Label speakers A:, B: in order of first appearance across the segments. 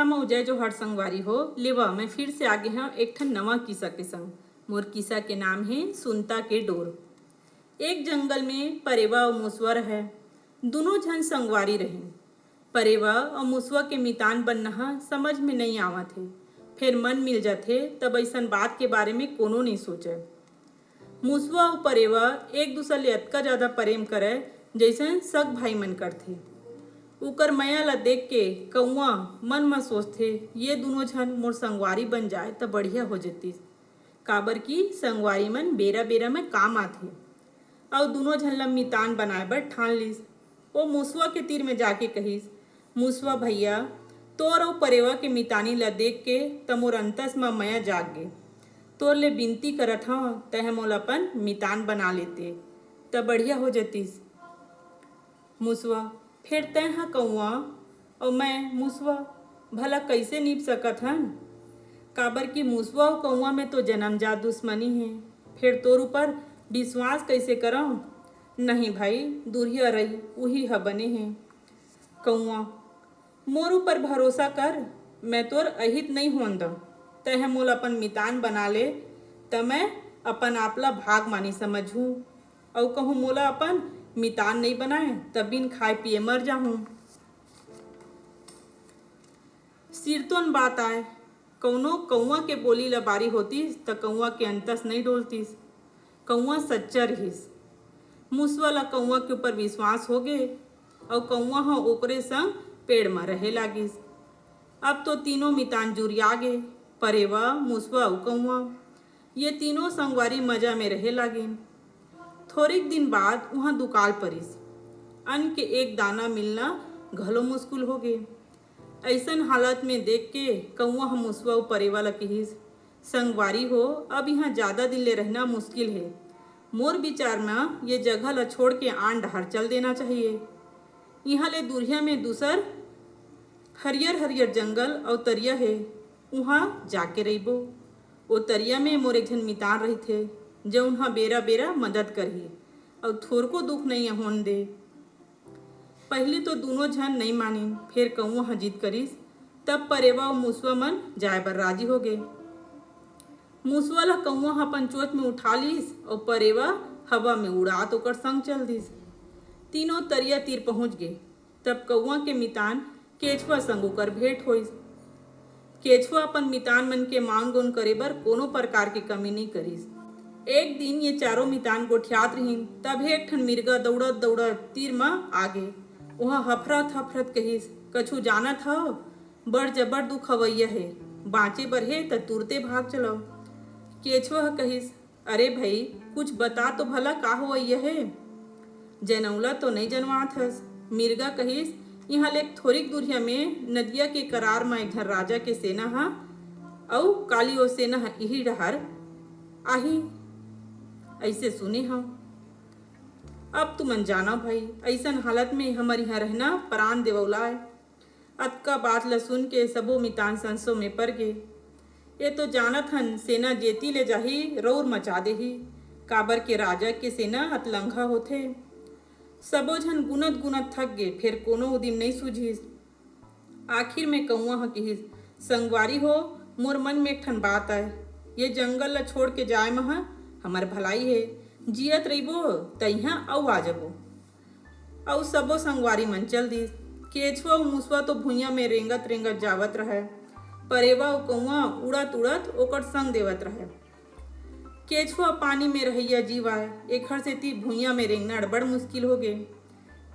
A: मौजय जो हर संगवारी हो लेवा मैं फिर से आगे हूँ एक ठन नवा किस्सा के संग। मोर किस्सा के नाम है सुनता के डोर। एक जंगल में परेवा और मूसवा है। दोनों झन संगवारी रहे। परेवा और मूसवा के मितान बनना समझ में नहीं आवा थे। फिर मन मिल जाते तब ऐसन बात के बारे में कोनो नहीं सोचे। मूसवा और परेवा एक दूसरे ले अतका ज्यादा प्रेम करे जैसे सग भाई मन करथे। उकर मया ला देख के कौआ मन में सोचथे ये दोनों झन मोर संगवारी बन जाए तो बढ़िया हो जतीस। काबर की संगवारी मन बेरा बेरा में काम आथे। और दोनों झन ला मितान बनाए बर ठान लिस। वो मूसवा के तीर में जाके कहिस, मूसवा भैया तोर और परेवा के मितानी ला देख के त मोर अंतस में मया जाग गे। तोर ले बिनती करत हव तह मोल अपन मितान बना लेते त बढ़िया हो जतीस। मूसवा फिर तय हाँ कौआ और मैं मूसवा भला कैसे निभ सकत हन। काबर की मूसवा और कौआ में तो जन्मजात दुश्मनी है। फिर तोर ऊपर विश्वास कैसे करऊँ। नहीं भाई दूरिया रही वही ह बने हैं। कौआ मोर ऊपर भरोसा कर, मैं तोर अहित नहीं होन द। तह मोल अपन मितान बना ले त मैं अपन आपला भाग मानी समझूँ। और कहूँ मोला अपन मितान नहीं बनाए तब बिन खाए पिए मर जाऊं। सिरतोन बात आए कौनो कौआ के बोली ला बारी होतीस त कौआ के अंतस नहीं डोलतीस। कौआ सच्चा रहीस। मूसवा ला कौआ के ऊपर विश्वास हो गए और कौआ ह ओकरे संग पेड़ में रहे लागिस। अब तो तीनों मितान जुरिया गे, परेवा मूसवा और कौआ। ये तीनों संगवारी मजा में रहे लागिन। थोड़ेक दिन बाद वहाँ दुकाल परिस। अन्न के एक दाना मिलना घलो मुश्किल हो गए। ऐसन हालत में देख के कौआ हम मूसवा और परेवा ला कहिस, संगवारी हो अब यहाँ ज़्यादा दिन ले रहना मुश्किल है। मोर विचार में ये जगह ला छोड़ के आन डहर चल देना चाहिए। यहाँ ले दूरिया में दूसर हरियर हरियर जंगल और तरिया है, वहाँ जाके रहिबो। वो तरिया में मोर एक झन मितान रही थे जो उन्हा बेरा बेरा मदद करही और थोर को दुख नहीं होन दे। पहले तो दोनों झन नहीं मानिन, फिर कौआ जिद करिस। तब परेवा और मूसवा मन जाए बर राजी हो गए। मूसवा ला कौआ अपन चोच में उठा लिस और परेवा हवा में उड़ात ओकर संग चल दिस। तीनों तरिया तीर पहुंच गए। तब कौआ के मितान केचवा संग ओकर भेंट होइस। केचवा अपन मितान मन के मांग गुण करे बर कोनो प्रकार की कमी नहीं करिस। एक दिन ये चारों मितान गोठियात रहीन तब एक ठन मिर्गा दौड़त दौड़त तीर में आगे। वहाँ हफरत हफरत कहिस, कछु जानत हव बड़ जबर दुख हवैया है, बाँचे बर है त तुरते भाग चलो। केचवा कहिस, अरे भाई कुछ बता तो भला का होवैया है, जनौला तो नहीं जनवात हस। मिर्गा कहिस, यहाँ ले थोड़ीक दूरिया में नदिया के करार में एक धर राजा के सेना हा और काली ओ सेना हा इही डहर आही ऐसे सुने हम। अब तुमन जाना भाई ऐसन हालत में हमारे यहाँ रहना प्राण देवौला है। अतका बात ला सुन के सबो मितान संसो में पड़ गए। ये तो जानत हन सेना जेती ले जाही रौर मचा देही, काबर के राजा के सेना अतलंघा होथे। सबो झन गुनत गुनत थक गए, फिर कोनो उदिम नहीं सूझिस। आखिर में कौआ ह कहिस, संगवारी हो मोर मन में एक ठन बात आए। ये जंगल ला छोड़ के जाए महा हमार भलाई है, जियत रहिबो तइहा औ आ जबो। औ सबो संगवारी मन चल दिस। केचवा और मूसवा तो भुइयां में रेंगत रेंगत जावत रहे। परेवा और कौआ उड़त उड़त ओकर संग देवत रहे। केचवा पानी में रहिया जीव आए, एक हर से ती भुइयां में रेंगना बड़ मुश्किल हो गए।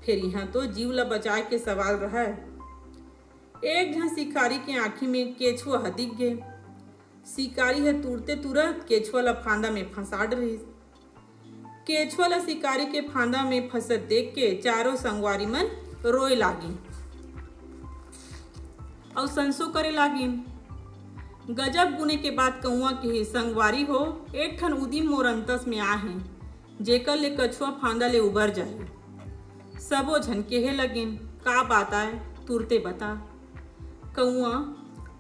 A: फिर यहाँ तो जीव ला बचाए के सवाल रहा। एक झन शिकारी के आँखी में केचवा दिख गए। शिकारी है तुरते तुरंत केचवा ला फांदा में फंसा डरिस। केचवा ला शिकारी के फांदा में फंसत देख के चारों संगवारी मन रोए लागी और संसो करे लागिन। गजब गुने के बाद कौआ के संगवारी हो एक ठन उदिम मोर अंतस में आ है, जेकर ले कछुआ फांदा ले उबर जाए। सबो झन केहे लगिन, का बात आए तुरते बता। कौआ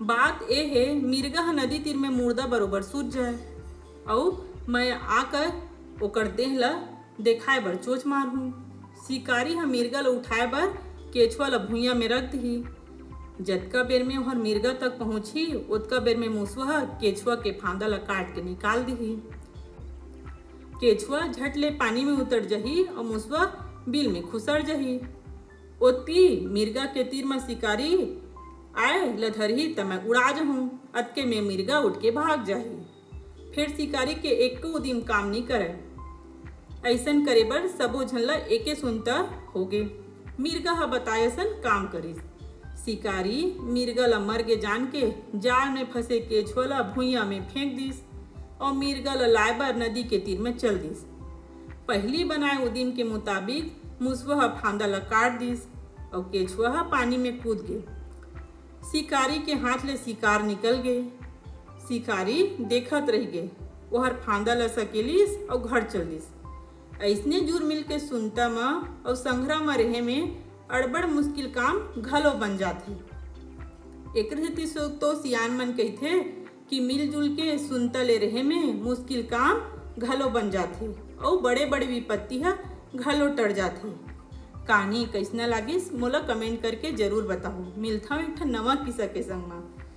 A: बात ए है मिर्गा ह नदी तीर में मुर्दा बरोबर सूझ जाए और मैं आकर ओकर देह ला देखाए बर चोच मारहूँ। शिकारी ह मिर्गा ला उठाए बर केचुआ ला भुइयां में रख दी। जतका बेर में ओहर मिर्गा तक पहुंची उतका बेर में मूसवा केचुआ के फांदा ला काट के निकाल दिही। केचुआ झट ले पानी में उतर जही और मूसवा बिल में खुसर जही। ओती मिर्गा के तीर में शिकारी आए लधरही त मैं उड़ा जहूँ। अतके में मिर्गा उठ के भाग जाही। फिर शिकारी के एक को उदिम काम नहीं करे। ऐसन करे बर सबो झन ला एके सुनता होगे। मिर्गा ह बतायसन काम करिस। शिकारी मिर्गा ला मर गे जान के जाल में फंसे केचुआ ला भुइयां में फेंक दिस और मिर्गा ला लाए बर नदी के तीर में चल दिस। पहली बनाए उदिम के मुताबिक मूसवा फांदा ला काट दिस और केचुआ पानी में कूद गए। शिकारी के हाथ ले शिकार निकल गए। शिकारी देखत रह गए। ओहर फांदा ला सकेलिस और घर चल दिस। ऐसने जुर मिल के सुनता में और संघरा में रहे में अड़बड़ मुश्किल काम घलो बन जाथे। एक तो सियान मन कहथे कि मिलजुल के सुनता ले रहे में मुश्किल काम घलो बन जाथे और बड़े बड़े विपत्ति ह घलो टर जाथे। कहानी कैसना लागिस मोला कमेंट करके जरूर बताओ। मिलता एक नवा किस्सा के संग में।